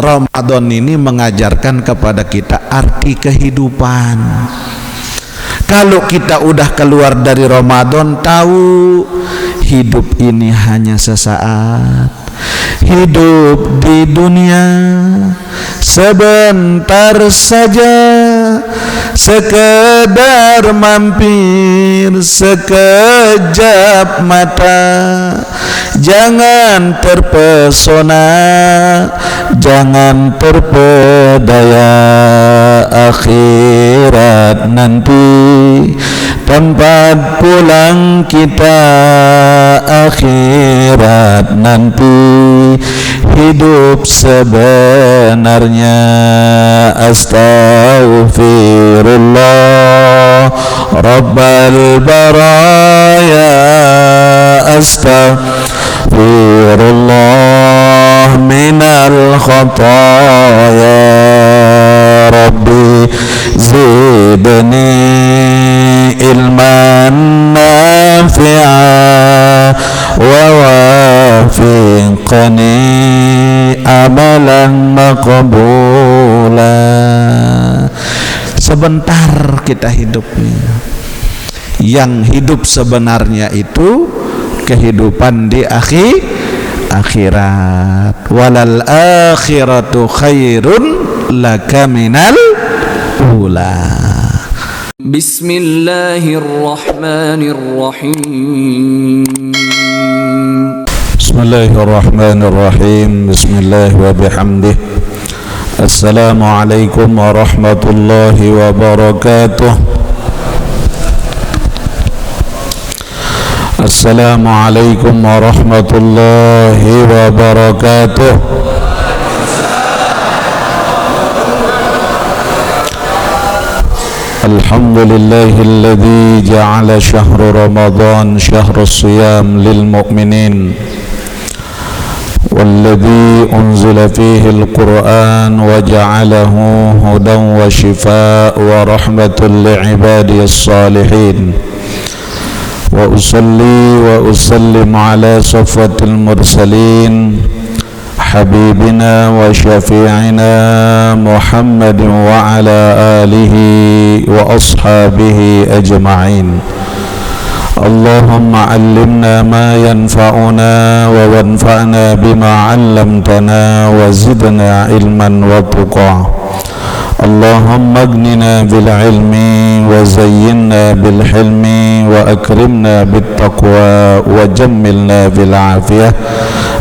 Ramadan ini mengajarkan kepada kita arti kehidupan. Kalau kita udah keluar dari Ramadan, tahu hidup ini hanya sesaat. Hidup di dunia sebentar saja, sekedar mampir sekejap mata. Jangan terpesona, jangan terpedaya, akhirat nanti tempat pulang kita. Akhirat nanti hidup sebenarnya. Astaghfirullah Rabbal baraya, astaghfirullah minal khataya. Rabbi zidni ilman nafi'a wa wafiqni amalan maqbula. Sebentar kita hidup nih. Yang hidup sebenarnya itu kehidupan di akhirat. Walal akhiratu khairun laka minal ula. Bismillahirrahmanirrahim. Bismillahirrahmanirrahim. Bismillah wa bihamdih. Assalamualaikum warahmatullahi wabarakatuh. Assalamualaikum warahmatullahi wabarakatuh. Alhamdulillahilladzi ja'ala syahra Ramadan syahra siyam lil mu'minin, والذي أنزل فيه القرآن وجعله هدى وشفاء ورحمة لعباده الصالحين. وأصلي وأسلم على صفوة المرسلين حبيبنا وشفيعنا محمد وعلى آله وأصحابه أجمعين. اللهم علمنا ما ينفعنا وانفعنا بما علمتنا وزدنا علما وتقى. اللهم اغننا بالعلم وزينا بالحلم وأكرمنا بالتقوى وجملنا بالعافية.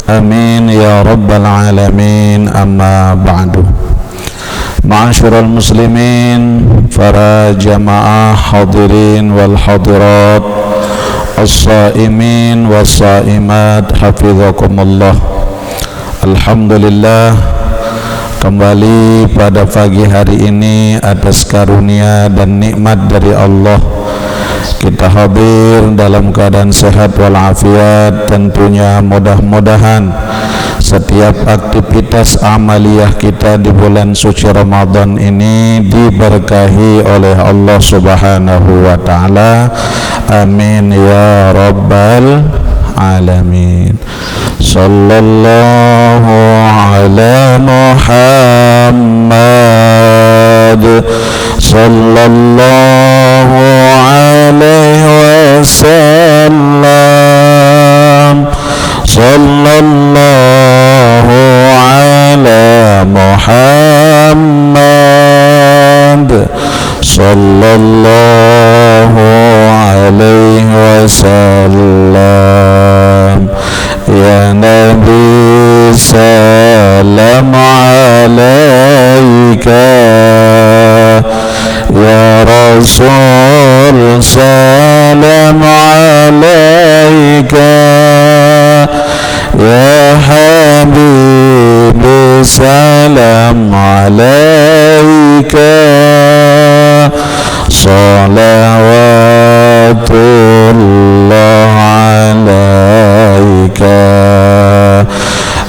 آمين يا رب العالمين. أما بعد. Ma'asyiral muslimin, para jamaah hadirin wal hadirat, as-saimin was-saimat, hafizakumullah. Alhamdulillah, kembali pada pagi hari ini atas karunia dan nikmat dari Allah kita hadir dalam keadaan sehat walafiat. Tentunya mudah-mudahan setiap aktivitas amaliyah kita di bulan suci Ramadan ini diberkahi oleh Allah Subhanahu wa taala. Amin ya rabbal alamin. Sallallahu ala Muhammad, sallallahu alaihi wasallam, sallallahu ala Muhammad, sallallahu alaihi wasallam. Ya Nabi salam alaika, ya Rasul salam alaika, ya Habibi salam alaika, salawatullah alaika.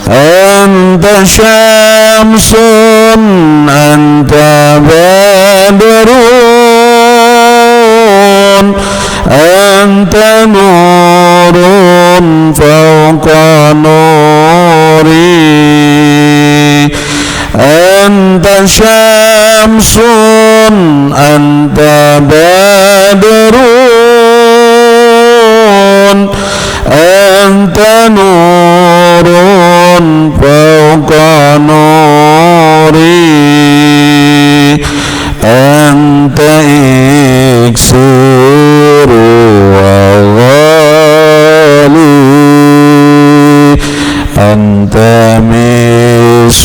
Anta syamsun anta badrun, anta nurun fawqa nuri, anta syamsun anta badrun anta nurun fawqa nuri anta iksiru wa ghali anta misbahus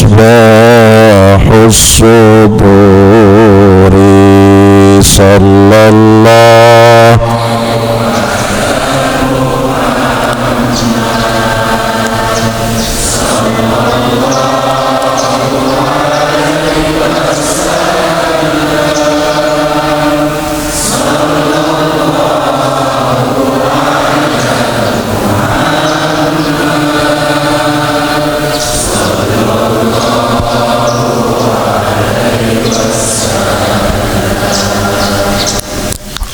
suduri sallallahu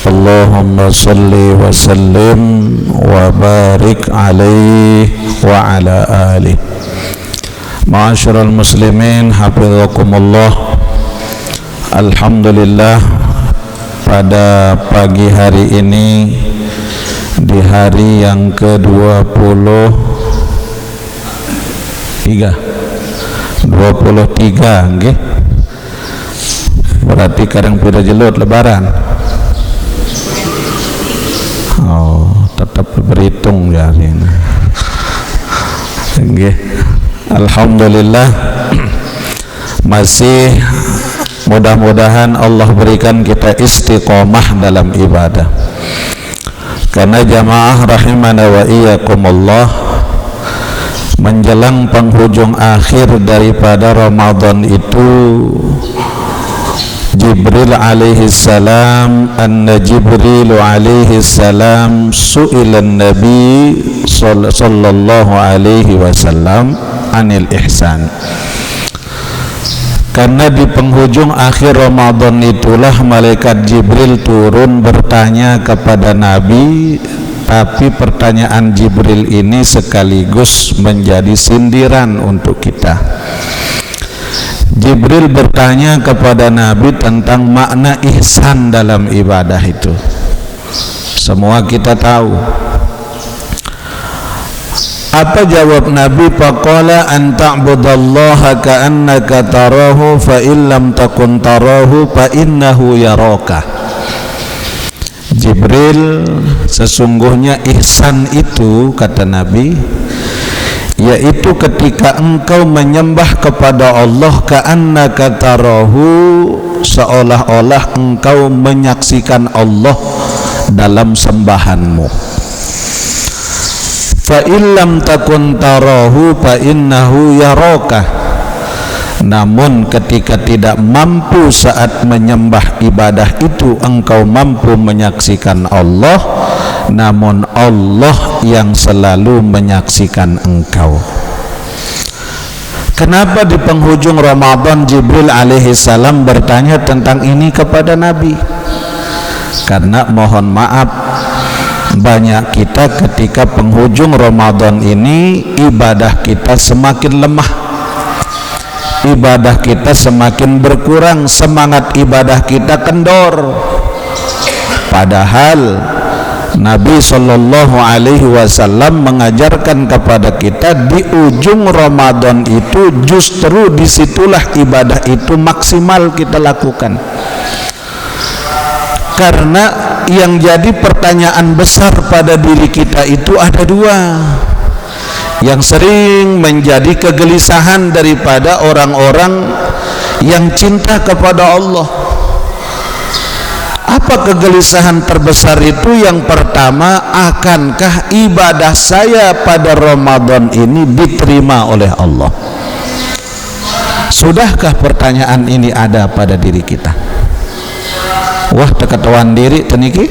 Allahumma salli wa sallim wa barik alaihi wa ala alihi. Ma'asyiral muslimin hafizakumullah. Alhamdulillah, pada pagi hari ini di hari yang ke-23 nggih. Berarti kadang pira jelut lebaran. Oh, tetap berhitung ya ini. Alhamdulillah, masih mudah-mudahan Allah berikan kita istiqomah dalam ibadah. Karena jamaah rahimana wa iyyakumullah, menjelang penghujung akhir daripada Ramadan itu, Jibril alaihi salam, anna Jibril alaihi salam su'ilan Nabi sallallahu alaihi wasallam anil ihsan. Karena di penghujung akhir Ramadan itulah malaikat Jibril turun bertanya kepada Nabi, tapi pertanyaan Jibril ini sekaligus menjadi sindiran untuk kita. Jibril bertanya kepada Nabi tentang makna ihsan dalam ibadah itu. Semua kita tahu. Apa jawab Nabi? Faqala an ta'budallaha ka'annaka tarahu fa illam takun tarahu fa innahu yaraka. Jibril, sesungguhnya ihsan itu, kata Nabi, yaitu ketika engkau menyembah kepada Allah ka'annaka tarahu, seolah-olah engkau menyaksikan Allah dalam sembahanmu. Fa illam takun tarahu fa innahu yaraka. Namun ketika tidak mampu saat menyembah ibadah itu engkau mampu menyaksikan Allah, namun Allah yang selalu menyaksikan engkau. Kenapa di penghujung Ramadan Jibril alaihi salam bertanya tentang ini kepada Nabi? Karena mohon maaf, banyak kita ketika penghujung Ramadan ini ibadah kita semakin lemah, ibadah kita semakin berkurang, semangat ibadah kita kendor. Padahal Nabi Shallallahu Alaihi Wasallam mengajarkan kepada kita di ujung Ramadan itu justru disitulah ibadah itu maksimal kita lakukan. Karena yang jadi pertanyaan besar pada diri kita itu ada dua, yang sering menjadi kegelisahan daripada orang-orang yang cinta kepada Allah. Apa kegelisahan terbesar itu? Yang pertama, akankah ibadah saya pada Ramadan ini diterima oleh Allah? Sudahkah pertanyaan ini ada pada diri kita? Wah, tekatuan diri teniki?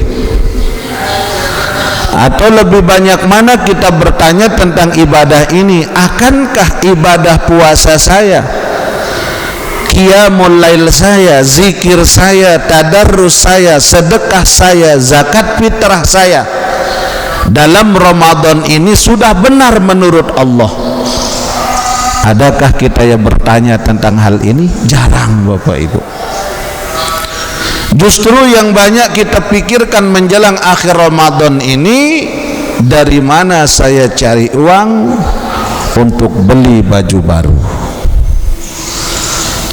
Atau lebih banyak mana kita bertanya tentang ibadah ini? Akankah ibadah puasa saya, qiyamul lail saya, zikir saya, tadarrus saya, sedekah saya, zakat fitrah saya dalam Ramadan ini sudah benar menurut Allah? Adakah kita yang bertanya tentang hal ini? Jarang, Bapak Ibu. Justru yang banyak kita pikirkan menjelang akhir Ramadan ini, dari mana saya cari uang untuk beli baju baru.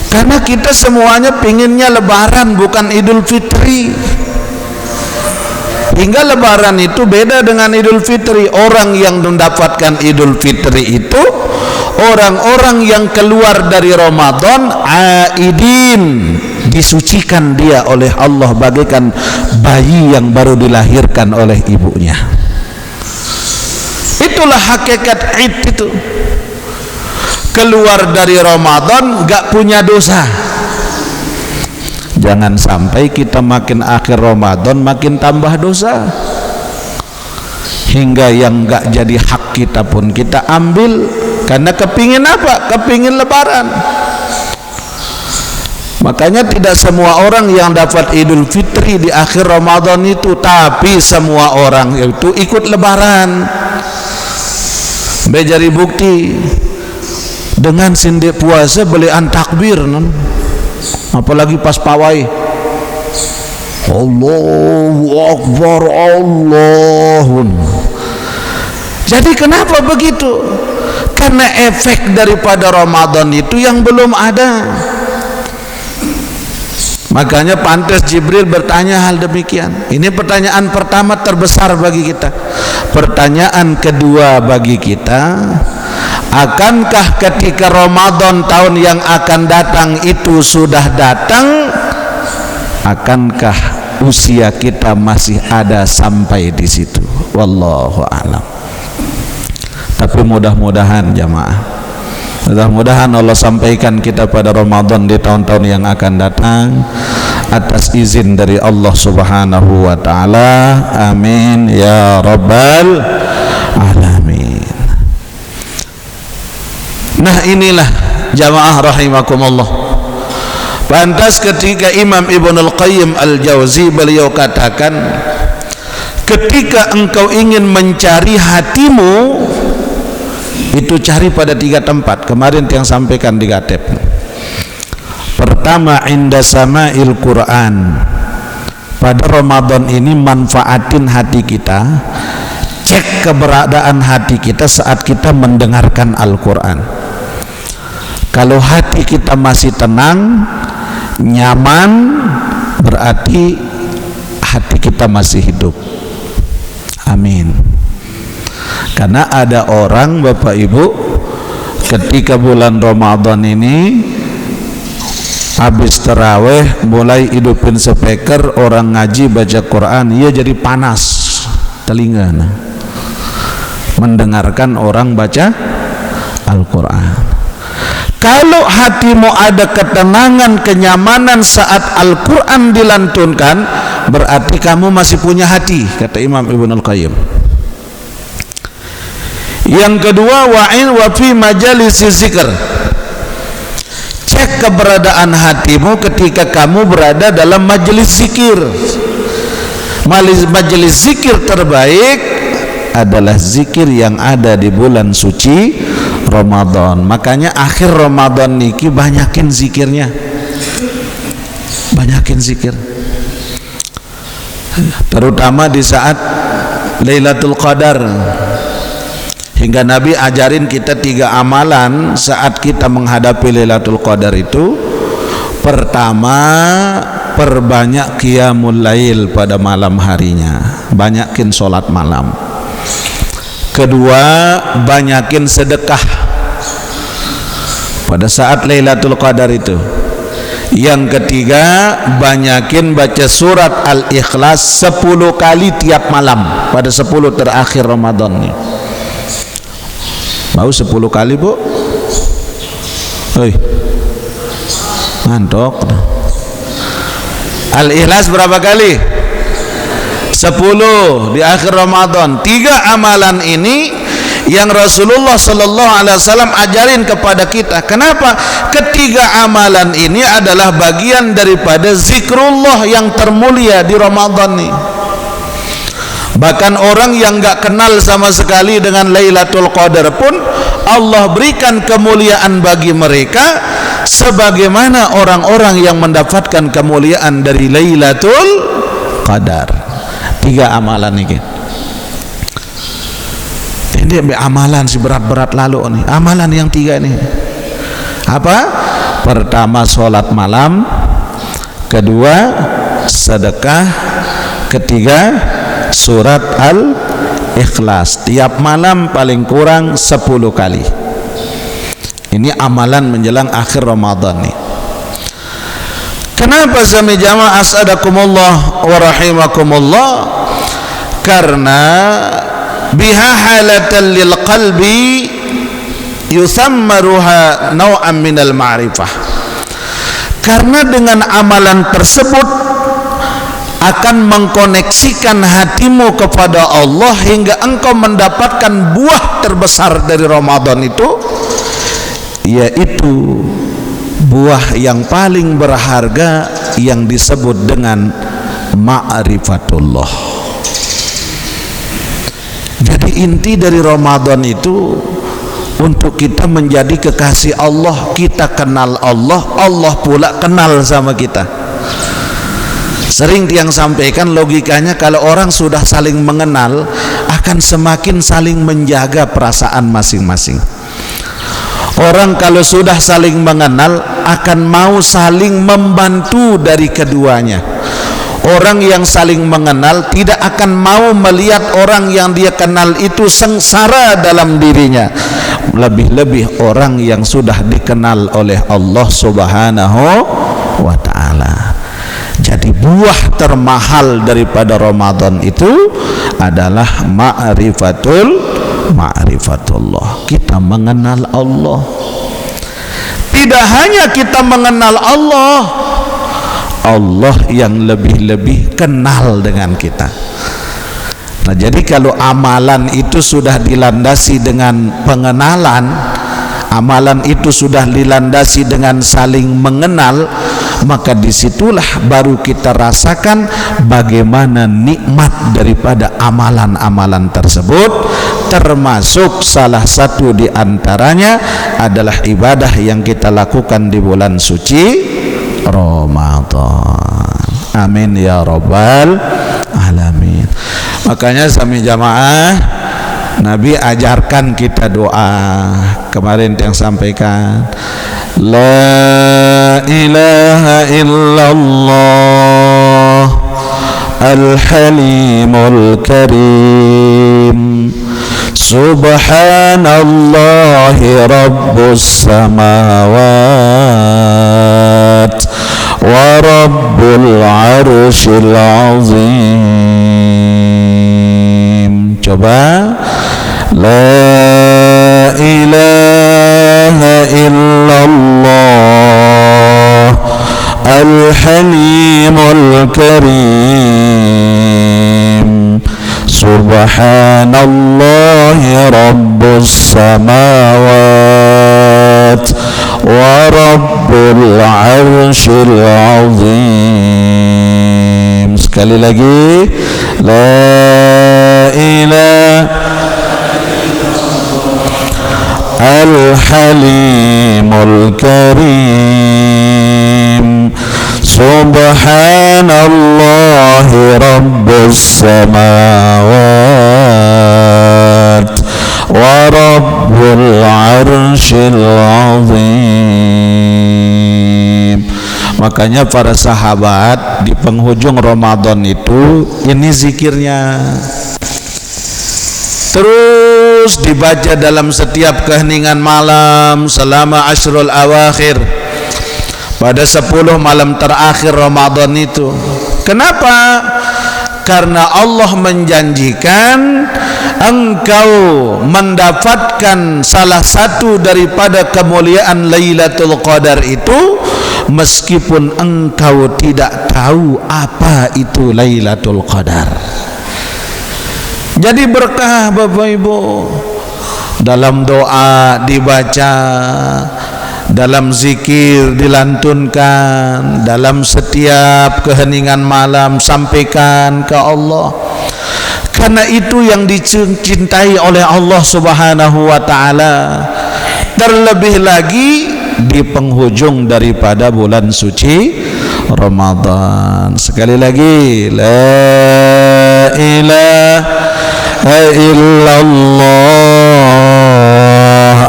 Karena kita semuanya pinginnya Lebaran, bukan Idul Fitri. Hingga Lebaran itu beda dengan Idul Fitri. Orang yang mendapatkan Idul Fitri itu orang-orang yang keluar dari Ramadan aidin, disucikan dia oleh Allah bagaikan bayi yang baru dilahirkan oleh ibunya. Itulah hakikat Id itu. Keluar dari Ramadan gak punya dosa. Jangan sampai kita makin akhir Ramadan makin tambah dosa, hingga yang gak jadi hak kita pun kita ambil. Karena kepingin apa? Kepingin Lebaran. Makanya tidak semua orang yang dapat Idul Fitri di akhir Ramadan itu, tapi semua orang itu ikut Lebaran. Bejari bukti dengan sindik puasa belian takbir, apalagi pas pawai, Allahu Akbar, Allahun. Jadi kenapa begitu? Karena efek daripada Ramadan itu yang belum ada. Makanya pantas Jibril bertanya hal demikian. Ini pertanyaan pertama terbesar bagi kita. Pertanyaan kedua bagi kita, akankah ketika Ramadan tahun yang akan datang itu sudah datang, akankah usia kita masih ada sampai di situ? Wallahu a'lam. Tapi mudah-mudahan jamaah, mudah-mudahan Allah sampaikan kita pada Ramadan di tahun-tahun yang akan datang atas izin dari Allah Subhanahu wa taala. Amin ya rabbal alamin. Nah, inilah jamaah rahimakumullah. Pantas ketika Imam Ibnul Qayyim Al-Jauzi beliau katakan, ketika engkau ingin mencari hatimu, itu cari pada 3 tempat. Kemarin yang sampaikan di Gatep. Pertama, inda sama'il Quran. Pada Ramadan ini manfaatin hati kita. Cek keberadaan hati kita saat kita mendengarkan Al-Quran. Kalau hati kita masih tenang, nyaman, berarti hati kita masih hidup. Amin. Karena ada orang, Bapak Ibu, ketika bulan Ramadan ini habis taraweh mulai hidupin speaker, orang ngaji baca Quran, ia jadi panas telinga mendengarkan orang baca Al-Quran. Kalau hatimu ada ketenangan, kenyamanan saat Al-Quran dilantunkan, berarti kamu masih punya hati, kata Imam Ibnul Qayyim. Yang kedua, wa'in wa fi majalisi zikr. Cek keberadaan hatimu ketika kamu berada dalam majelis zikir. Majelis zikir terbaik adalah zikir yang ada di bulan suci Ramadan. Makanya akhir Ramadan niki banyakin zikirnya. Banyakin zikir. Terutama di saat Lailatul Qadar. Hingga Nabi ajarin kita 3 amalan saat kita menghadapi Lailatul Qadar itu. Pertama, perbanyak qiyamul lail pada malam harinya, banyakin sholat malam. Kedua, banyakin sedekah pada saat Lailatul Qadar itu. Yang ketiga, banyakin baca surat Al-Ikhlas 10 kali tiap malam pada 10 terakhir Ramadan nih. Mau 10 kali, Bu? Hei, ngantok. Al-Ikhlas berapa kali? 10 di akhir Ramadan. 3 amalan ini yang Rasulullah Sallallahu Alaihi Wasallam ajarin kepada kita. Kenapa? Ketiga amalan ini adalah bagian daripada zikrullah yang termulia di Ramadan nih. Bahkan orang yang gak kenal sama sekali dengan Lailatul Qadar pun Allah berikan kemuliaan bagi mereka sebagaimana orang-orang yang mendapatkan kemuliaan dari Lailatul Qadar. 3 amalan ini. Ini amalan si berat-berat lalu nih. Amalan yang 3 nih. Apa? Pertama sholat malam, kedua sedekah, ketiga surat Al-Ikhlas tiap malam paling kurang 10 kali. Ini amalan menjelang akhir Ramadan nih. Kenapa sami jamaah as'adakumullah wa rahimakumullah? Karena biha halatan lil qalbi yusammaruha naw'an minal ma'rifah. Karena dengan amalan tersebut akan mengkoneksikan hatimu kepada Allah hingga engkau mendapatkan buah terbesar dari Ramadan itu, yaitu buah yang paling berharga yang disebut dengan ma'rifatullah. Jadi inti dari Ramadan itu untuk kita menjadi kekasih Allah, kita kenal Allah, Allah pula kenal sama kita. Sering tiang sampaikan logikanya, kalau orang sudah saling mengenal akan semakin saling menjaga perasaan masing-masing. Orang kalau sudah saling mengenal akan mau saling membantu dari keduanya. Orang yang saling mengenal tidak akan mau melihat orang yang dia kenal itu sengsara dalam dirinya. Lebih-lebih orang yang sudah dikenal oleh Allah Subhanahu wa ta'ala. Jadi buah termahal daripada Ramadan itu adalah ma'rifatullah. Kita mengenal Allah. Tidak hanya kita mengenal Allah, Allah yang lebih-lebih kenal dengan kita. Nah, jadi kalau amalan itu sudah dilandasi dengan pengenalan, amalan itu sudah dilandasi dengan saling mengenal, maka disitulah baru kita rasakan bagaimana nikmat daripada amalan-amalan tersebut. Termasuk salah satu di antaranya adalah ibadah yang kita lakukan di bulan suci Ramadan. Amin ya rabbal alamin. Makanya sami jamaah, Nabi ajarkan kita doa. Kemarin yang sampaikan, la ilaha illallah al-halimul karim, subhanallahi rabbus samawat wa rabbul arshil azim. Coba, la ilaha illallah al-halimul karim, subhanallahi rabbus samawat wa rabbul arshil azim. Sekali lagi, la ilaha al-halimul karim, subhanallahi rabbus samawat wa rabbul arshil azim. Makanya para sahabat di penghujung Ramadan itu ini zikirnya terus dibaca dalam setiap keheningan malam selama ashrul awakhir, pada 10 malam terakhir Ramadan itu. Kenapa? Karena Allah menjanjikan engkau mendapatkan salah satu daripada kemuliaan Lailatul Qadar itu meskipun engkau tidak tahu apa itu Lailatul Qadar. Jadi berkah Bapak Ibu, dalam doa dibaca, dalam zikir dilantunkan, dalam setiap keheningan malam sampaikan ke Allah. karena itu yang dicintai oleh Allah Subhanahu wa taala. Terlebih lagi di penghujung daripada bulan suci Ramadan. Sekali lagi, la ilaha illallah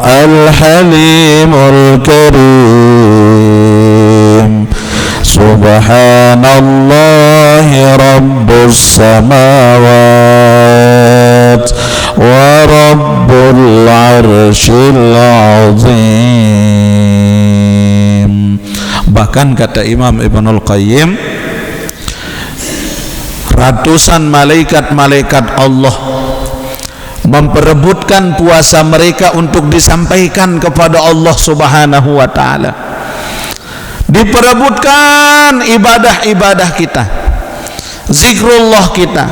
al-halimul karim, subhanallahi rabbus samawat wa rabbul arsyil azim. Bahkan kata Imam Ibnul Qayyim, ratusan malaikat-malaikat Allah memperebutkan puasa mereka untuk disampaikan kepada Allah Subhanahu wa taala. Diperebutkan ibadah-ibadah kita, zikrullah kita,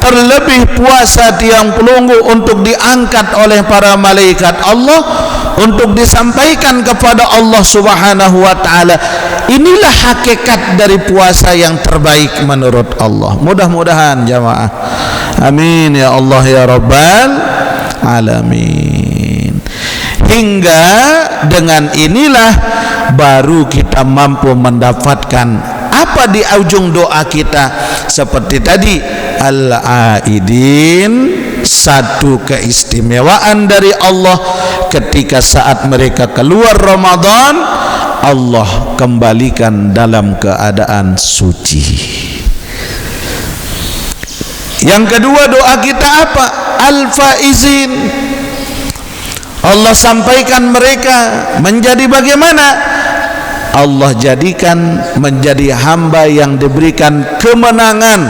terlebih puasa tiang pelunggu untuk diangkat oleh para malaikat Allah untuk disampaikan kepada Allah Subhanahu wa taala. Inilah hakikat dari puasa yang terbaik menurut Allah. Mudah-mudahan jamaah, amin ya Allah ya rabbal alamin. Hingga dengan inilah baru kita mampu mendapatkan apa di ujung doa kita, seperti tadi, al-aidin, satu keistimewaan dari Allah ketika saat mereka keluar Ramadan, Allah kembalikan dalam keadaan suci. Yang kedua doa kita apa? Al-faizin, Allah sampaikan mereka menjadi bagaimana? Allah jadikan menjadi hamba yang diberikan kemenangan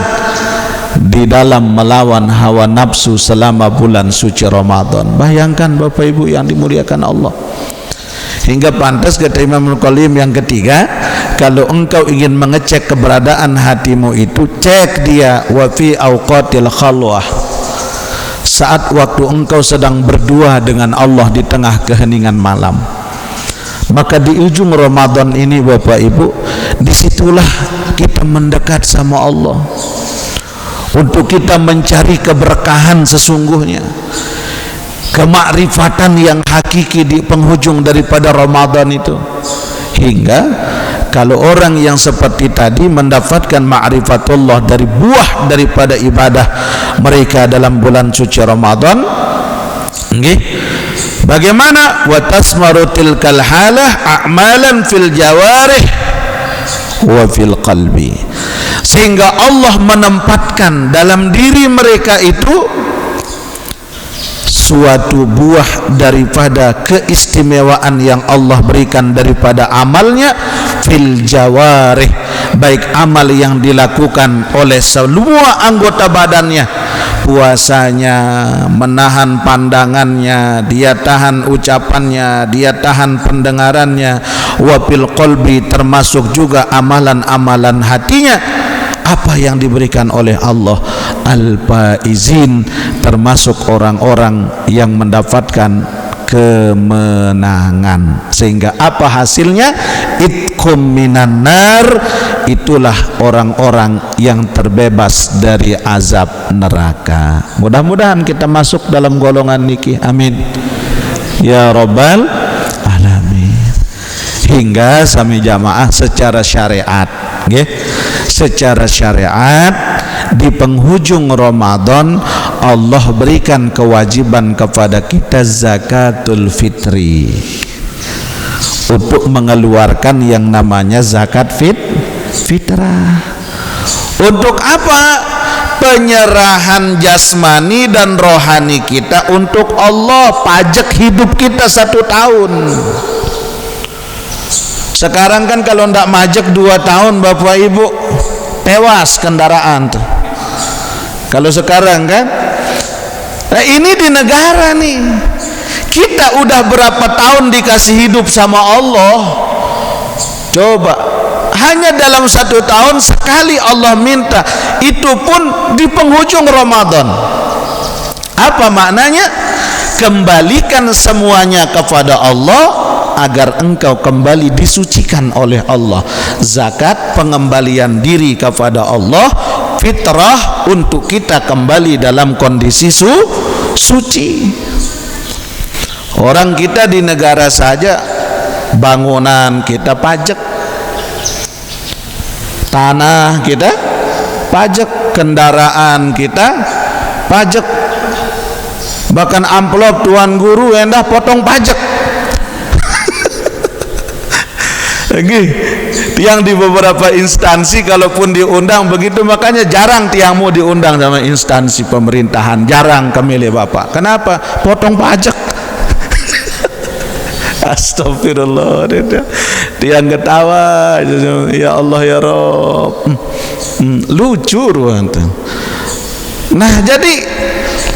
di dalam melawan hawa nafsu selama bulan suci Ramadan. Bayangkan Bapak Ibu yang dimuliakan Allah. Hingga pantas kata Imam Al-Qayyim yang ketiga, kalau engkau ingin mengecek keberadaan hatimu itu, cek dia wa fi awqatil khalwah, saat waktu engkau sedang berdua dengan Allah di tengah keheningan malam. Maka di ujung Ramadan ini Bapak Ibu, disitulah kita mendekat sama Allah untuk kita mencari keberkahan sesungguhnya, kemakrifatan yang hakiki di penghujung daripada Ramadan itu. Hingga kalau orang yang seperti tadi mendapatkan ma'rifatullah dari buah daripada ibadah mereka dalam bulan suci Ramadan, bagaimana? Wa tasmaru tilkal halah a'malan fil jawarih wa fil qalbi, sehingga Allah menempatkan dalam diri mereka itu suatu buah daripada keistimewaan yang Allah berikan daripada amalnya fil jawarih, baik amal yang dilakukan oleh semua anggota badannya, puasanya, menahan pandangannya, dia tahan ucapannya, dia tahan pendengarannya, wafil qalbi, termasuk juga amalan-amalan hatinya. Apa yang diberikan oleh Allah, al-faizin, termasuk orang-orang yang mendapatkan kemenangan. Sehingga apa hasilnya? Itqum minan nar, itulah orang-orang yang terbebas dari azab neraka. Mudah-mudahan kita masuk dalam golongan niki, amin ya rabbal alamin. Hingga sami jamaah secara syariat, secara syariat di penghujung Ramadan Allah berikan kewajiban kepada kita zakatul fitri, untuk mengeluarkan yang namanya zakat fitrah. Untuk apa? Penyerahan jasmani dan rohani kita untuk Allah, pajak hidup kita 1 tahun. Sekarang kan kalau ndak majek 2 tahun Bapak Ibu tewas kendaraan tuh. Kalau sekarang kan, nah ini di negara nih, kita udah berapa tahun dikasih hidup sama Allah. Coba hanya dalam 1 tahun sekali Allah minta, itu pun di penghujung Ramadan. Apa maknanya? Kembalikan semuanya kepada Allah agar engkau kembali disucikan oleh Allah. Zakat pengembalian diri kepada Allah, fitrah untuk kita kembali dalam kondisi suci. Orang kita di negara saja bangunan kita pajak, tanah kita pajak, kendaraan kita pajak, bahkan amplop tuan guru endah potong pajak. Tiang di beberapa instansi kalaupun diundang begitu, makanya jarang tiangmu diundang sama instansi pemerintahan, jarang kami lihat bapak. Kenapa? Potong pajak. Astagfirullah. Tiang ketawa, ya Allah ya Rob. Lucu ruangan. Nah, jadi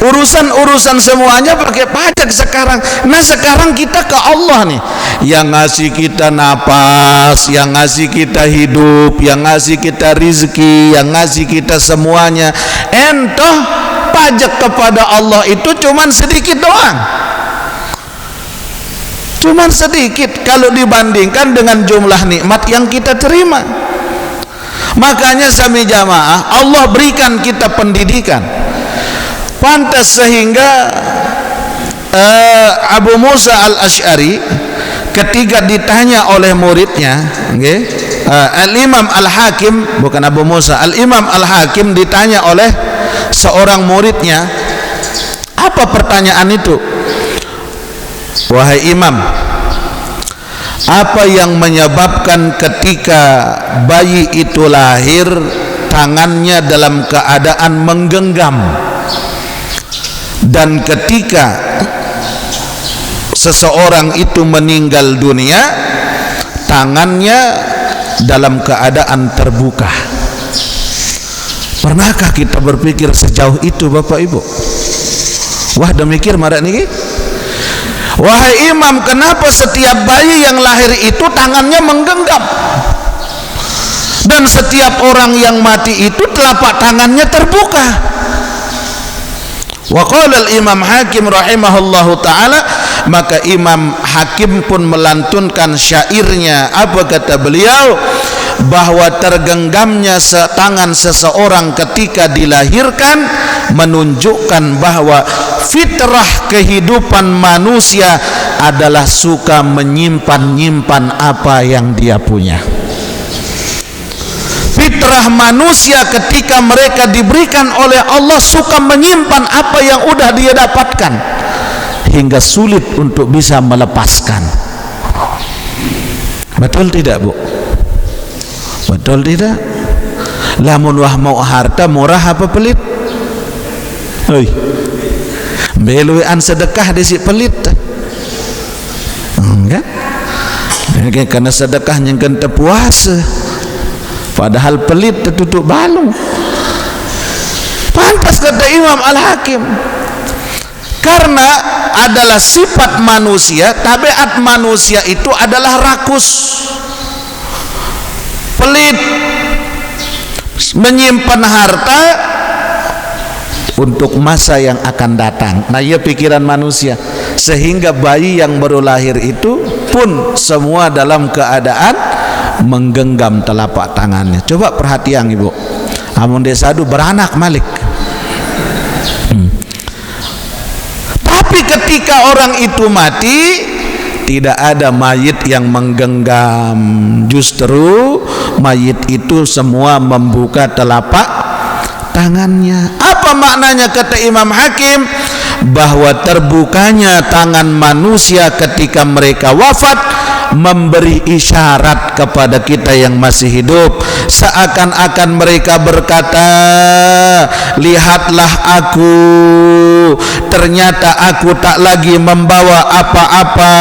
urusan semuanya pakai pajak sekarang. Nah, sekarang kita ke Allah nih, yang ngasih kita napas, yang ngasih kita hidup, yang ngasih kita rizki, yang ngasih kita semuanya. Entah pajak kepada Allah itu cuman sedikit doang, cuman sedikit kalau dibandingkan dengan jumlah nikmat yang kita terima. Makanya sami jamaah, Allah berikan kita pendidikan. Pantas sehingga Abu Musa al-Ash'ari ketika ditanya oleh muridnya, Al-Imam Al-Hakim, bukan Abu Musa, Al-Imam Al-Hakim ditanya oleh seorang muridnya, apa pertanyaan itu? Wahai imam, apa yang menyebabkan ketika bayi itu lahir tangannya dalam keadaan menggenggam, dan ketika seseorang itu meninggal dunia tangannya dalam keadaan terbuka? Pernahkah kita berpikir sejauh itu Bapak Ibu? Wah, demikir marak niki. Wahai imam, kenapa setiap bayi yang lahir itu tangannya menggenggam, dan setiap orang yang mati itu telapak tangannya terbuka? Wa qala al-Imam Hakim rahimahullahu taala, maka Imam Hakim pun melantunkan syairnya. Apa kata beliau? Bahwa tergenggamnya tangan seseorang ketika dilahirkan menunjukkan bahwa fitrah kehidupan manusia adalah suka menyimpan-nyimpan apa yang dia punya. Fitrah manusia ketika mereka diberikan oleh Allah suka menyimpan apa yang udah dia dapatkan hingga sulit untuk bisa melepaskan. Betul tidak, Bu? Betul tidak? Lamun wah mau harta murah apa pelit? Hei, beluan sedekah disi pelit. Enggak? Karena sedekah nyengken puasa, padahal pelit tertutup balung. Pantas kata Imam Al-Hakim, karena adalah sifat manusia, tabiat manusia itu adalah rakus, pelit, menyimpan harta untuk masa yang akan datang. Nah, ia pikiran manusia, sehingga bayi yang baru lahir itu pun semua dalam keadaan menggenggam telapak tangannya. Coba perhatian Ibu, amun desadu beranak malik. Tapi ketika orang itu mati, tidak ada mayit yang menggenggam, justru mayit itu semua membuka telapak tangannya. Apa maknanya kata Imam Hakim? Bahwa terbukanya tangan manusia ketika mereka wafat memberi isyarat kepada kita yang masih hidup, seakan-akan mereka berkata, lihatlah aku, ternyata aku tak lagi membawa apa-apa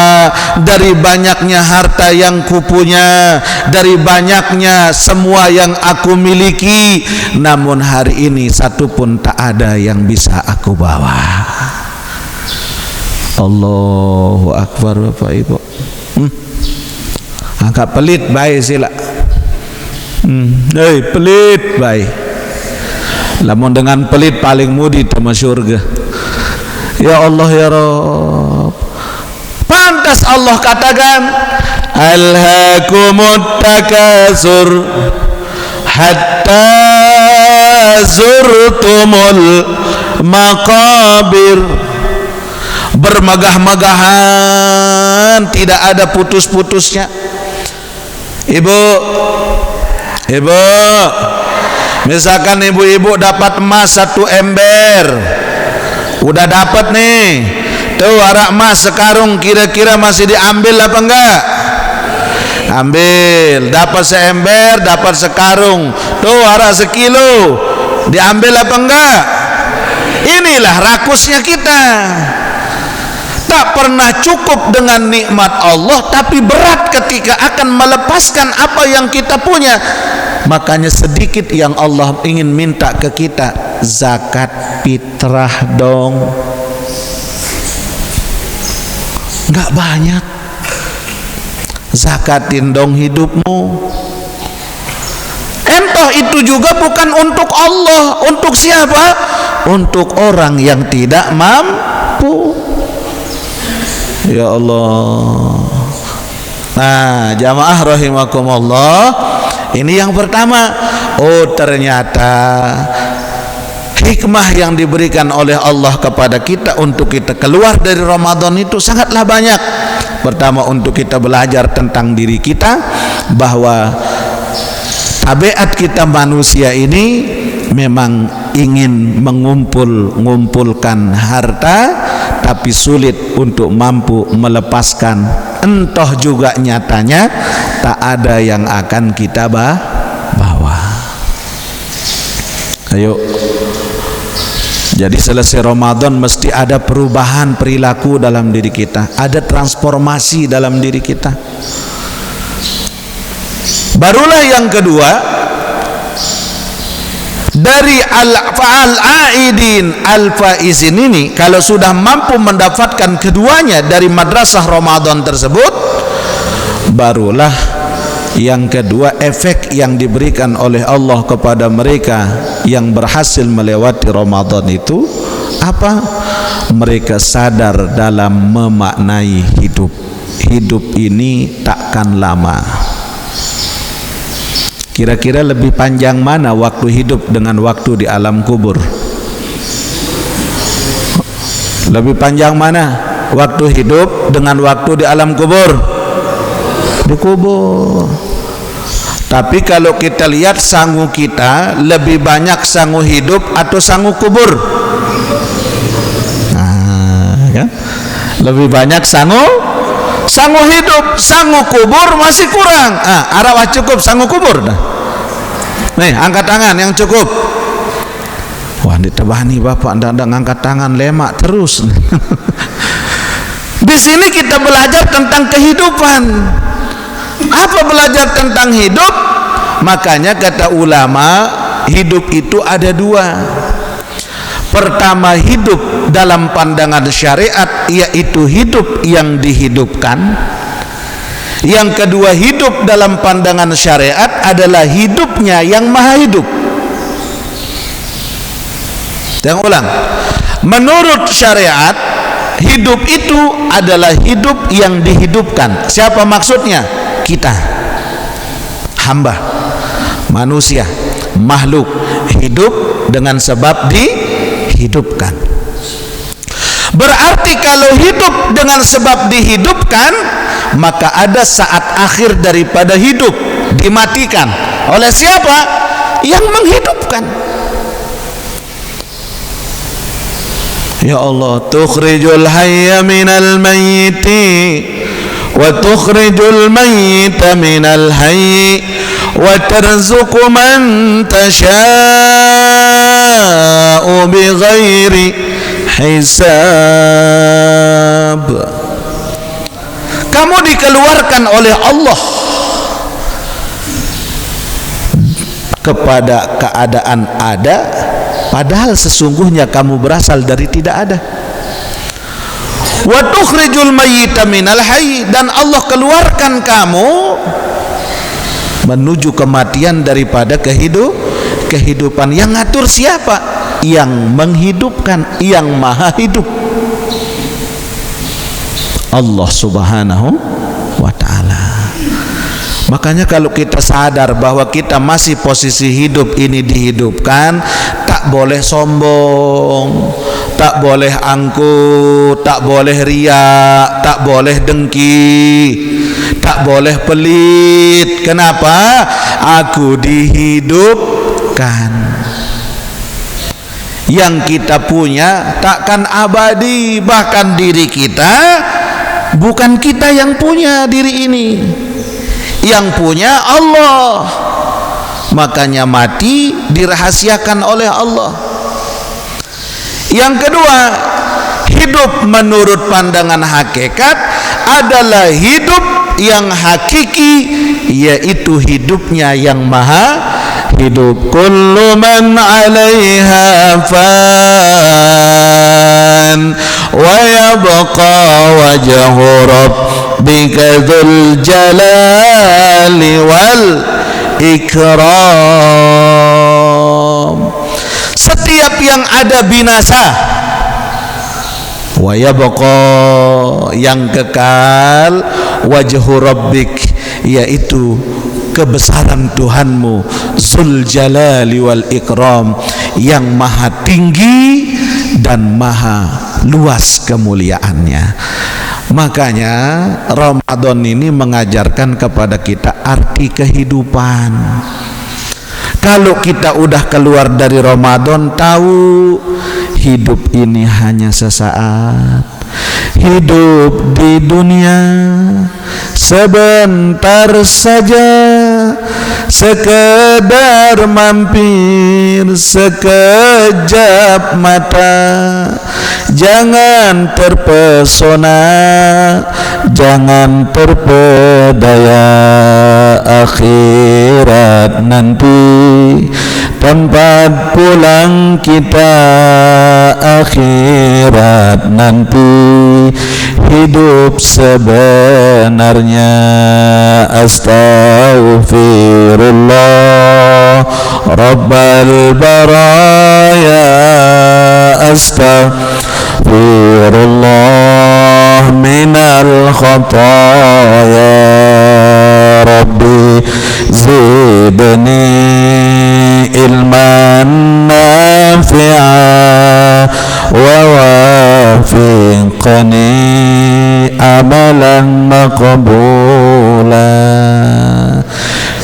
dari banyaknya harta yang kupunya, dari banyaknya semua yang aku miliki, namun hari ini satu pun tak ada yang bisa aku bawa. Allahu Akbar Bapak Ibu. Angkat pelit baik sila. Pelit baik. Lamun dengan pelit paling mudi sama syurga. Ya Allah ya Rabb. Pantas Allah katakan, alhaakumut takasur hatta zurtumul maqabir. Bermegah-megahan, tidak ada putus-putusnya. Ibu, misalkan ibu-ibu dapat emas 1 ember, udah dapat nih, tuh arak emas sekarung, kira-kira masih diambil apa enggak? Ambil. Dapat seember, dapat sekarung, tuh arak sekilo, diambil apa enggak? Inilah rakusnya kita. Tak pernah cukup dengan nikmat Allah, tapi berat ketika akan melepaskan apa yang kita punya. Makanya sedikit yang Allah ingin minta ke kita, zakat fitrah dong. Enggak banyak. Zakatin dong hidupmu. Entah itu juga bukan untuk Allah, untuk siapa? Untuk orang yang tidak mampu. Ya Allah. Nah, jamaah rahimakumullah, ini yang pertama. Oh, ternyata hikmah yang diberikan oleh Allah kepada kita untuk kita keluar dari Ramadan itu sangatlah banyak. Pertama, untuk kita belajar tentang diri kita, bahwa tabiat kita manusia ini memang ingin mengumpulkan harta, tapi sulit untuk mampu melepaskan. Entah juga nyatanya tak ada yang akan kita bawa. Ayo, jadi selesai Ramadan mesti ada perubahan perilaku dalam diri kita, ada transformasi dalam diri kita. Barulah yang kedua, dari al-aidin al-faizin ini, kalau sudah mampu mendapatkan keduanya dari madrasah Ramadan tersebut, barulah yang kedua, efek yang diberikan oleh Allah kepada mereka yang berhasil melewati Ramadan itu apa? Mereka sadar dalam memaknai hidup. Hidup ini takkan lama. Kira-kira lebih panjang mana waktu hidup dengan waktu di alam kubur? Lebih panjang mana waktu hidup dengan waktu di alam kubur? Di kubur. Tapi kalau kita lihat sangu kita, lebih banyak sangu hidup atau sangu kubur? Nah, kan? Lebih banyak sangu hidup, sangu kubur masih kurang. Arawah cukup sangu kubur dah. Nih, angkat tangan yang cukup. Wah, ditebani bapak, ndak ngangkat tangan, lemak terus. Di sini kita belajar tentang kehidupan. Apa belajar tentang hidup? Makanya kata ulama, hidup itu ada dua. Pertama, hidup dalam pandangan syariat, yaitu hidup yang dihidupkan. Yang kedua, hidup dalam pandangan syariat adalah hidupnya yang maha hidup. Yang ulang, menurut syariat, hidup itu adalah hidup yang dihidupkan. Siapa maksudnya? Kita, hamba, manusia, makhluk hidup dengan sebab dihidupkan. Berarti kalau hidup dengan sebab dihidupkan, maka ada saat akhir daripada hidup, dimatikan. Oleh siapa? Yang menghidupkan. Ya Allah, tukhrijul hayya minal mayyiti wa tukhrijul mayyita minal hayyi wa tarzuqu man tasha'u bighairi hisab. Kamu dikeluarkan oleh Allah kepada keadaan ada, padahal sesungguhnya kamu berasal dari tidak ada. Wa tukhrijul mayyita minal hayy, dan Allah keluarkan kamu menuju kematian daripada kehidupan. Yang ngatur siapa? Yang menghidupkan, yang maha hidup, Allah subhanahu wa ta'ala. Makanya kalau kita sadar bahwa kita masih posisi hidup ini dihidupkan, tak boleh sombong, tak boleh angkuh, tak boleh riya, tak boleh dengki, tak boleh pelit. Kenapa? Aku dihidupkan. Yang kita punya takkan abadi, bahkan diri kita bukan kita yang punya diri ini, yang punya Allah. Makanya mati dirahasiakan oleh Allah. Yang kedua, hidup menurut pandangan hakikat adalah hidup yang hakiki, yaitu hidupnya yang maha hidup. Kullu man 'alaiha fan wa yabqa wajhu rabbika dzul jalali wal ikram. Setiap yang ada binasa, wa yabqa, yang kekal, wajhu rabbik, yaitu kebesaran Tuhanmu, Zul Jalali wal Ikram, yang maha tinggi dan maha luas kemuliaannya. Makanya Ramadan ini mengajarkan kepada kita arti kehidupan. Kalau kita udah keluar dari Ramadan, tahu hidup ini hanya sesaat. Hidup di dunia sebentar saja, sekedar mampir sekejap mata. Jangan terpesona, jangan terpedaya, akhirat nanti tempat pulang kita, akhirat nanti hidup sebenarnya. Astaghfirullah Rabbal baraya, astaghfirullah minal khataya, Rabbi zidni ilman nafi'a wa wafiqni amalan maqbula.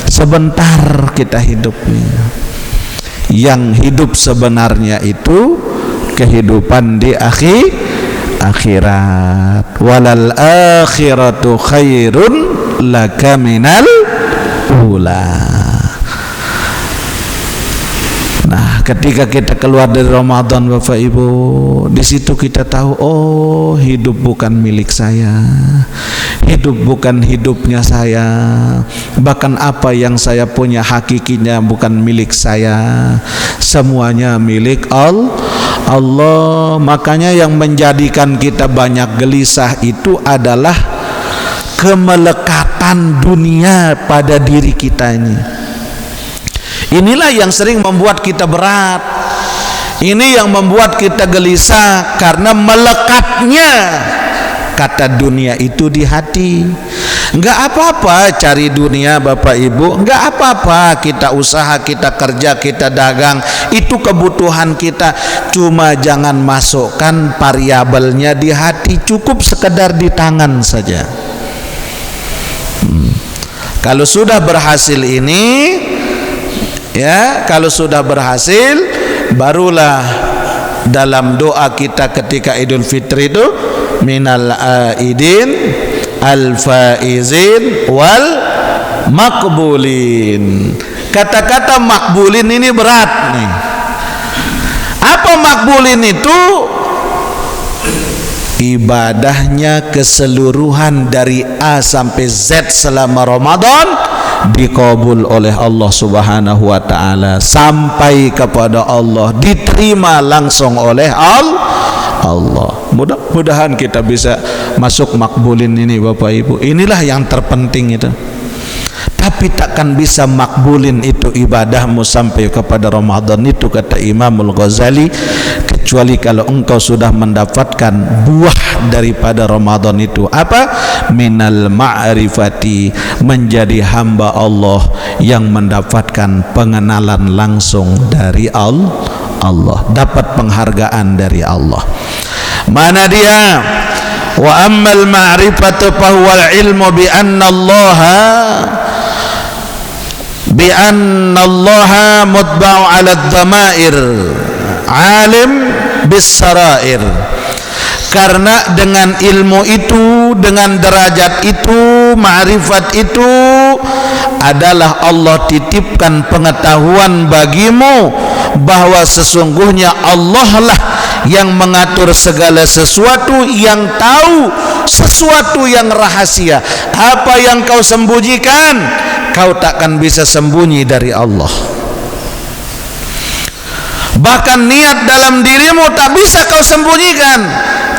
Sebentar kita hidup nih. Yang hidup sebenarnya itu kehidupan di akhirat. Walal akhiratu khairun laka minal ula. Nah, ketika kita keluar dari Ramadan, Bapak Ibu, di situ kita tahu, oh, hidup bukan milik saya, hidup bukan hidupnya saya, bahkan apa yang saya punya hakikinya bukan milik saya, semuanya milik Allah. Makanya yang menjadikan kita banyak gelisah itu adalah kemelekatan dunia pada diri kita ini. Inilah yang sering membuat kita berat. Ini yang membuat kita gelisah, karena melekatnya kata dunia itu di hati. Enggak apa-apa cari dunia, Bapak Ibu, enggak apa-apa kita usaha, kita kerja, kita dagang, itu kebutuhan kita. Cuma jangan masukkan variabelnya di hati, cukup sekedar di tangan saja. Kalau sudah berhasil ini, ya, kalau sudah berhasil, barulah dalam doa kita ketika Idul Fitri itu, minal aidin al-faizin wal makbulin. Kata-kata makbulin ini berat nih. Apa makbulin itu? Ibadahnya keseluruhan dari A sampai Z selama Ramadan dikabul oleh Allah Subhanahu wa taala, sampai kepada Allah, diterima langsung oleh Allah. Mudah-mudahan kita bisa masuk makbulin ini, Bapak Ibu. Inilah yang terpenting itu. Tapi takkan bisa makbulin itu ibadahmu sampai kepada Ramadan itu, kata Imamul Ghazali, kecuali kalau engkau sudah mendapatkan buah daripada Ramadan itu. Apa? Minal ma'rifati, menjadi hamba Allah yang mendapatkan pengenalan langsung dari Allah, dapat penghargaan dari Allah. Mana dia? Wa ammal ma'rifatu fahuwal ilmu bi anna Allah mutba'u 'ala ad-dhamair, alim bis-sarair. Karena dengan ilmu itu, dengan derajat itu, ma'rifat itu adalah Allah titipkan pengetahuan bagimu bahwa sesungguhnya Allah lah yang mengatur segala sesuatu, yang tahu sesuatu yang rahasia. Apa yang kau sembunyikan, kau takkan bisa sembunyi dari Allah. Bahkan niat dalam dirimu tak bisa kau sembunyikan,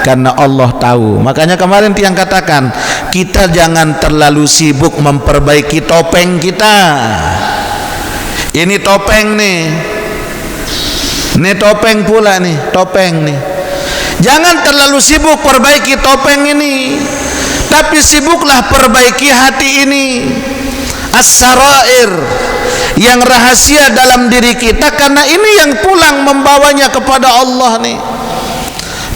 karena Allah tahu. Makanya kemarin tiang katakan, kita jangan terlalu sibuk memperbaiki topeng kita. Ini topeng nih, ini topeng pula nih, topeng nih. Jangan terlalu sibuk perbaiki topeng ini, tapi sibuklah perbaiki hati ini. As-sarair, yang rahasia dalam diri kita, karena ini yang pulang membawanya kepada Allah nih.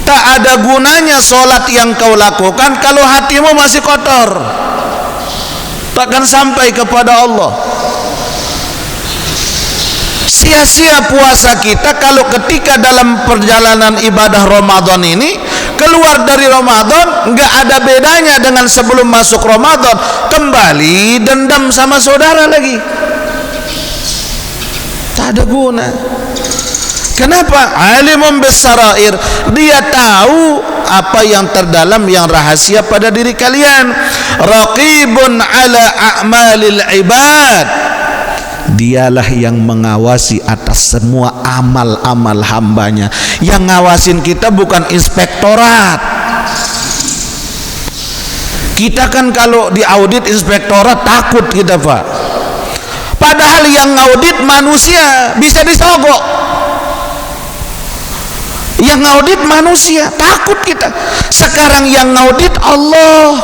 Tak ada gunanya solat yang kau lakukan kalau hatimu masih kotor, takkan sampai kepada Allah. Sia-sia puasa kita kalau ketika dalam perjalanan ibadah Ramadan ini, keluar dari Ramadan nggak ada bedanya dengan sebelum masuk Ramadan, kembali dendam sama saudara lagi, tak ada guna. Kenapa? Alimun bis-sarair, dia tahu apa yang terdalam, yang rahasia pada diri kalian. Raqibun ala a'malil ibad, dialah yang mengawasi atas semua amal-amal hambanya. Yang ngawasin kita bukan inspektorat. Kita kan kalau diaudit inspektorat takut kita, Pak. Padahal yang ngaudit manusia, bisa disogok. Yang ngaudit manusia, takut kita. Sekarang yang ngaudit Allah.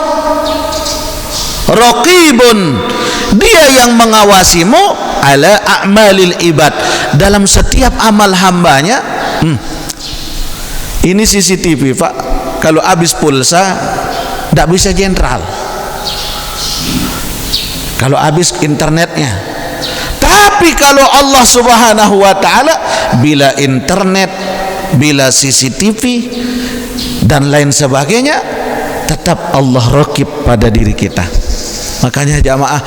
Raqibun, dia yang mengawasimu ala a'malil ibad, dalam setiap amal hambanya. Ini CCTV, Pak. Kalau habis pulsa tidak bisa jenderal, kalau habis internetnya. Tapi kalau Allah Subhanahu wa ta'ala, bila internet, bila CCTV dan lain sebagainya, tetap Allah raqib pada diri kita. Makanya jamaah,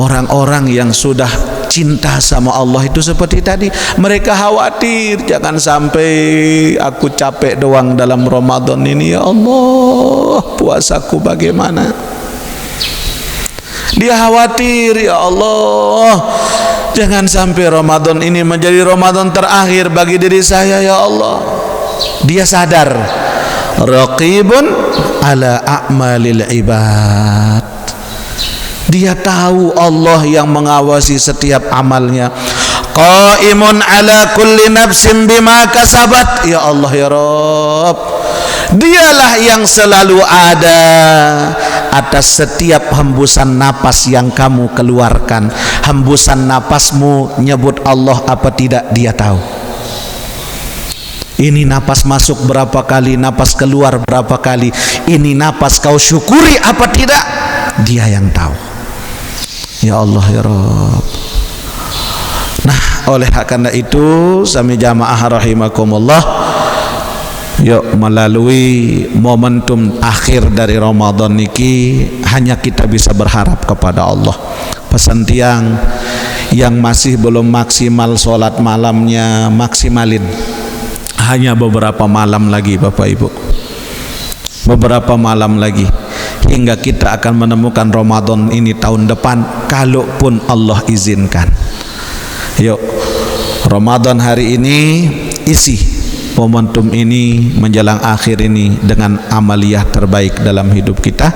orang-orang yang sudah cinta sama Allah itu seperti tadi, mereka khawatir jangan sampai aku capek doang dalam Ramadan ini, ya Allah, puasaku bagaimana. Dia khawatir, ya Allah, jangan sampai Ramadan ini menjadi Ramadan terakhir bagi diri saya, ya Allah. Dia sadar, raqibun ala a'malil ibad, dia tahu Allah yang mengawasi setiap amalnya. Qaimun ala kulli nafsin bima kasabat, ya Allah ya Rabb, dialah yang selalu ada atas setiap hembusan napas yang kamu keluarkan. Hembusan napasmu nyebut Allah apa tidak, dia tahu. Ini napas masuk berapa kali, napas keluar berapa kali, ini napas kau syukuri apa tidak, dia yang tahu. Ya Allah ya Rabb. Nah, oleh karena itu sami jamaah rahimakumullah, yuk melalui momentum akhir dari Ramadan niki, hanya kita bisa berharap kepada Allah. Pesan tiang yang masih belum maksimal sholat malamnya, maksimalin. Hanya beberapa malam lagi Bapak Ibu, beberapa malam lagi, hingga kita akan menemukan Ramadan ini tahun depan, kalaupun Allah izinkan. Yuk, Ramadan hari ini isi momentum ini menjelang akhir ini dengan amaliyah terbaik dalam hidup kita.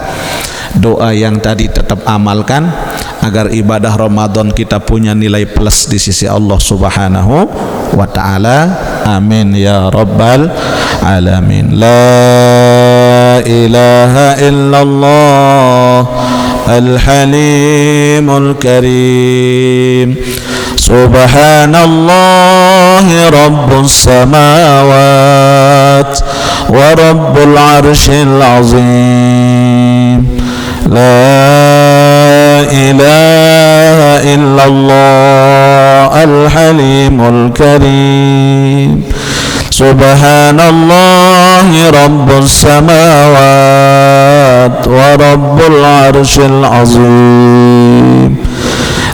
Doa yang tadi tetap amalkan. agar ibadah Ramadan kita punya nilai plus di sisi Allah Subhanahu wa taala. Amin ya rabbal alamin. La ilaha illallah al-halimul karim. Subhanallahi rabbus samawat wa rabbul arshil azim. La ilaha illallah al-halimul karim. Subhanallahi rabbus samawat wa rabbul arshil azim.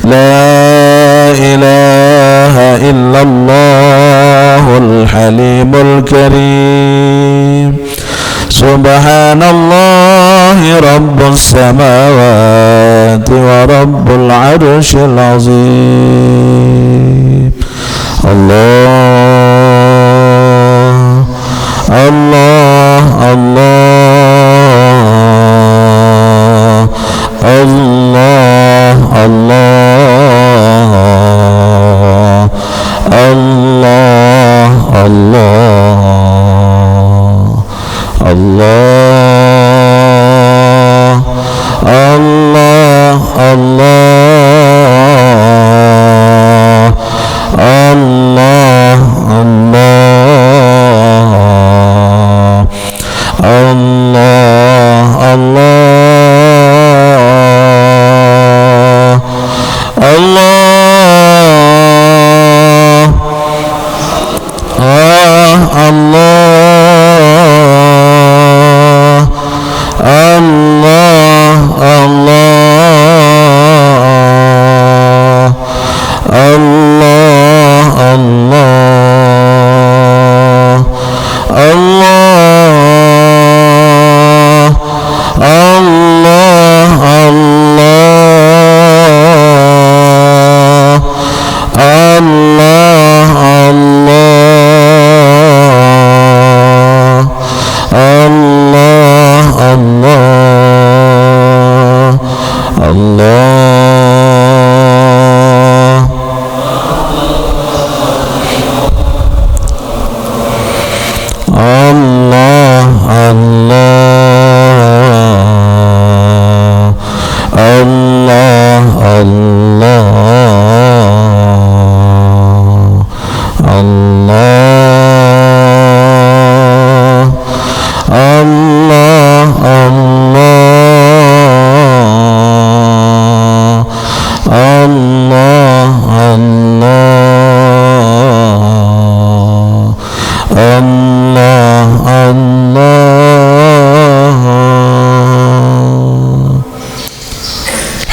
La ilaha illallahul halimul karim. Subhanallahi rabbus samawati wa rabbul arshil azim. Allah, Allah, Allah, Allah, Allah, Allah, Allah, Allah, Allah, Allah, Allah,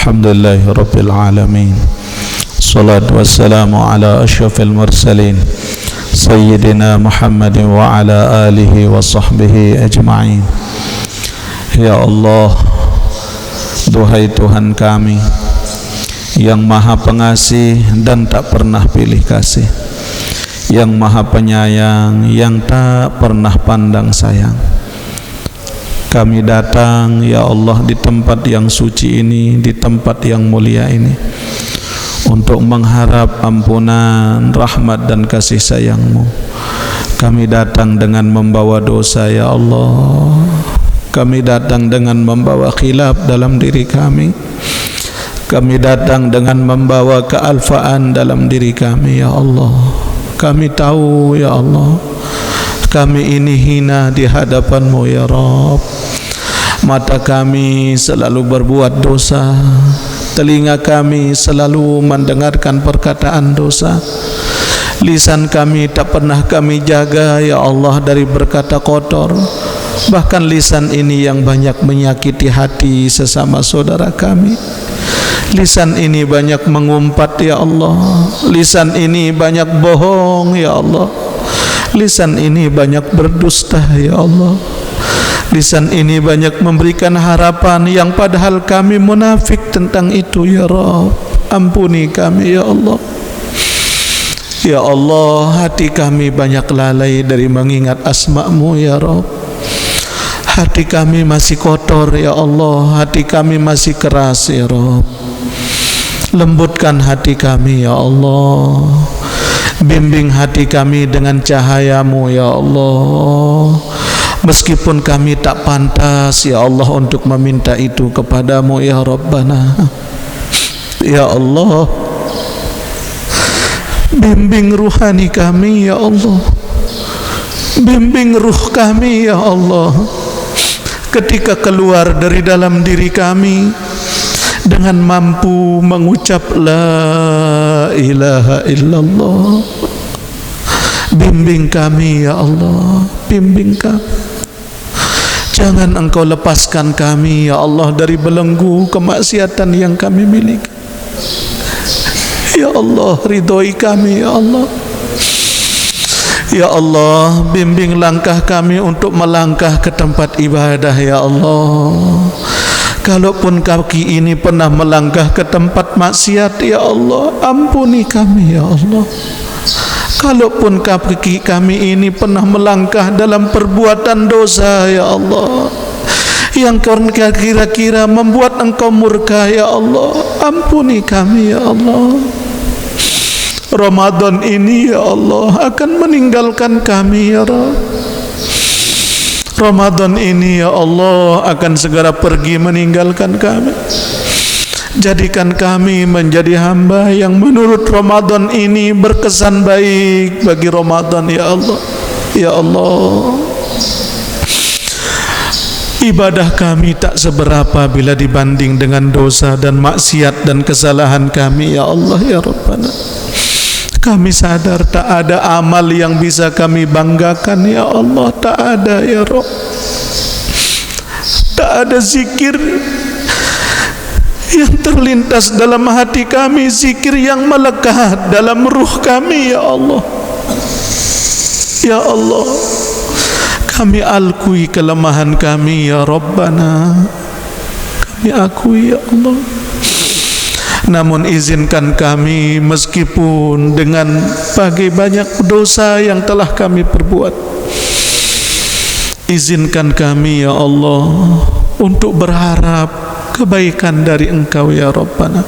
Alhamdulillahi rabbil alamin. Salatu wassalamu ala asyrafil mursalin Sayyidina Muhammadin wa ala alihi wa sahbihi ajma'in. Ya Allah, duhai Tuhan kami yang maha pengasih dan tak pernah pilih kasih, yang maha penyayang, yang tak pernah pandang sayang. Kami datang ya Allah di tempat yang suci ini, di tempat yang mulia ini, untuk mengharap ampunan, rahmat dan kasih sayang-Mu. Kami datang dengan membawa dosa ya Allah. Kami datang dengan membawa khilaf dalam diri kami. Kami datang dengan membawa kealfaan dalam diri kami ya Allah. Kami tahu ya Allah, kami ini hina di hadapan-Mu ya Rabb. Mata kami selalu berbuat dosa, telinga kami selalu mendengarkan perkataan dosa, lisan kami tak pernah kami jaga ya Allah dari berkata kotor. Bahkan lisan ini yang banyak menyakiti hati sesama saudara kami. Lisan ini banyak mengumpat ya Allah. Lisan ini banyak bohong ya Allah. Lisan ini banyak berdusta ya Allah. Lisan ini banyak memberikan harapan yang padahal kami munafik tentang itu ya Rabb. Ampuni kami ya Allah. Ya Allah, hati kami banyak lalai dari mengingat asma-Mu ya Rabb. Hati kami masih kotor ya Allah. Hati kami masih keras ya Rabb. Lembutkan hati kami ya Allah, bimbing hati kami dengan cahaya-Mu ya Allah. Meskipun kami tak pantas ya Allah untuk meminta itu kepadamu ya Rabbana, ya Allah, bimbing ruhani kami ya Allah, bimbing ruh kami ya Allah, ketika keluar dari dalam diri kami dengan mampu mengucap la ilaha illallah. Bimbing kami ya Allah, bimbing kami. Jangan Engkau lepaskan kami ya Allah dari belenggu kemaksiatan yang kami miliki. Ya Allah, ridhoi kami ya Allah. Ya Allah, bimbing langkah kami untuk melangkah ke tempat ibadah ya Allah. Kalaupun kaki ini pernah melangkah ke tempat maksiat ya Allah, ampuni kami ya Allah. Kalaupun kaki kami ini pernah melangkah dalam perbuatan dosa ya Allah, yang kira-kira membuat Engkau murka ya Allah, ampuni kami ya Allah. Ramadan ini ya Allah akan meninggalkan kami ya Rabb. Ramadan ini ya Allah akan segera pergi meninggalkan kami. Jadikan kami menjadi hamba yang menurut Ramadan ini berkesan baik bagi Ramadan ya Allah. Ya Allah, ibadah kami tak seberapa bila dibanding dengan dosa dan maksiat dan kesalahan kami ya Allah ya Rabbana. Kami sadar tak ada amal yang bisa kami banggakan ya Allah, tak ada ya Rabb. Tak ada zikir yang terlintas dalam hati kami, zikir yang melekat dalam ruh kami ya Allah. Ya Allah, kami akui kelemahan kami ya Rabbana, kami akui ya Allah. Namun izinkan kami meskipun dengan banyak dosa yang telah kami perbuat, izinkan kami ya Allah untuk berharap kebaikan dari Engkau ya Rabbana.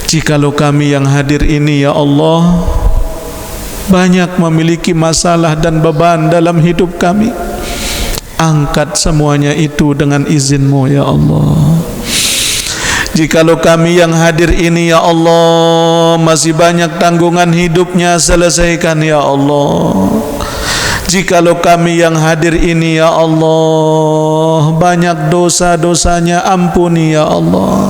Jikalau kami yang hadir ini ya Allah banyak memiliki masalah dan beban dalam hidup kami, angkat semuanya itu dengan izin-Mu ya Allah. Jikalau kami yang hadir ini ya Allah masih banyak tanggungan hidupnya, selesaikan ya Allah. Jikalau kami yang hadir ini ya Allah banyak dosa-dosanya, ampuni ya Allah.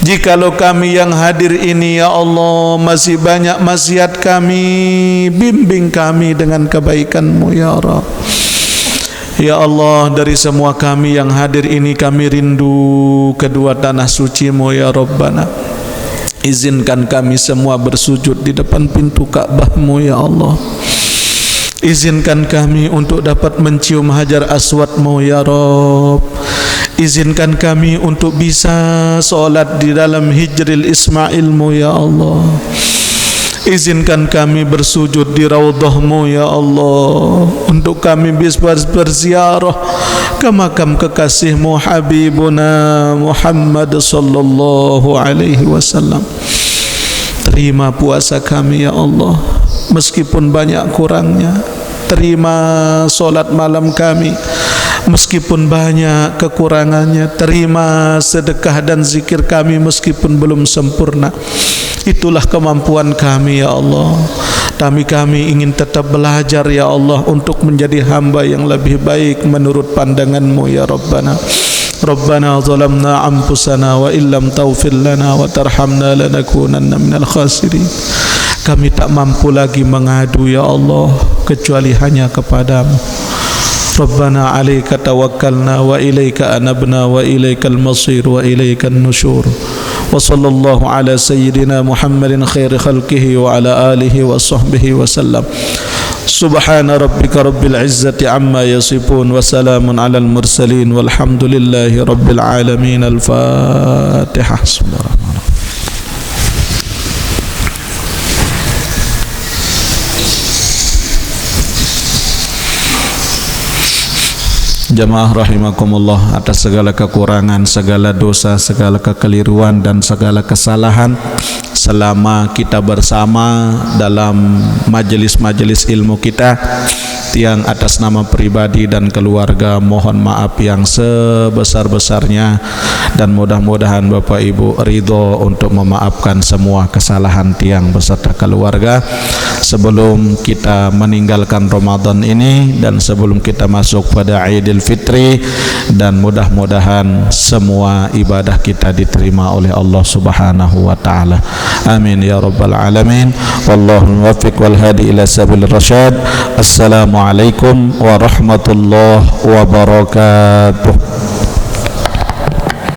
Jikalau kami yang hadir ini ya Allah masih banyak maksiat kami, bimbing kami dengan kebaikan-Mu ya Rabb. Ya Allah, dari semua kami yang hadir ini kami rindu kedua tanah suci-Mu ya Rabbana. Izinkan kami semua bersujud di depan pintu Ka'bah-Mu ya Allah. Izinkan kami untuk dapat mencium hajar aswad-Mu ya Rabb. Izinkan kami untuk bisa solat di dalam hijril Ismail-Mu ya Allah. Izinkan kami bersujud di raudhah-Mu ya Allah, untuk kami bisa berziarah ke makam kekasih-Mu Habibuna Muhammad sallallahu alaihi wasallam. Terima puasa kami ya Allah, meskipun banyak kurangnya. Terima solat malam kami, meskipun banyak kekurangannya. Terima sedekah dan zikir kami meskipun belum sempurna. Itulah kemampuan kami ya Allah. Kami ingin tetap belajar ya Allah untuk menjadi hamba yang lebih baik menurut pandangan-Mu ya Rabbana. Rabbana zalamna anfusana wa illam taghfir lana wa tarhamna lanakunanna minal khasirin. Kami tak mampu lagi mengadu ya Allah kecuali hanya kepadamu. Rabbana alaika tawakkalna wa ilaika anabna wa ilaikal masir wa ilaikan nusyur. Wa sallallahu ala sayyidina Muhammadin khairi khalqihi wa ala alihi wa sahbihi wa sallam. Subhana rabbika rabbil izzati amma yasifun wa salamun alal mursalin walhamdulillahi rabbil alamin. Al-Fatihah. Bismillahirrahmanirrahim. Jamaah rahimakumullah, atas segala kekurangan, segala dosa, segala kekeliruan dan segala kesalahan selama kita bersama dalam majelis-majelis ilmu kita, tiang atas nama pribadi dan keluarga mohon maaf yang sebesar-besarnya, dan mudah-mudahan Bapak Ibu ridho untuk memaafkan semua kesalahan tiang beserta keluarga sebelum kita meninggalkan Ramadan ini dan sebelum kita masuk pada Idul Fitri, dan mudah-mudahan semua ibadah kita diterima oleh Allah Subhanahu wa taala. Amin ya rabbal alamin. Wallahu muwaffiq wal hadi ila sabilir rasyad. Assalamualaikum warahmatullahi wabarakatuh.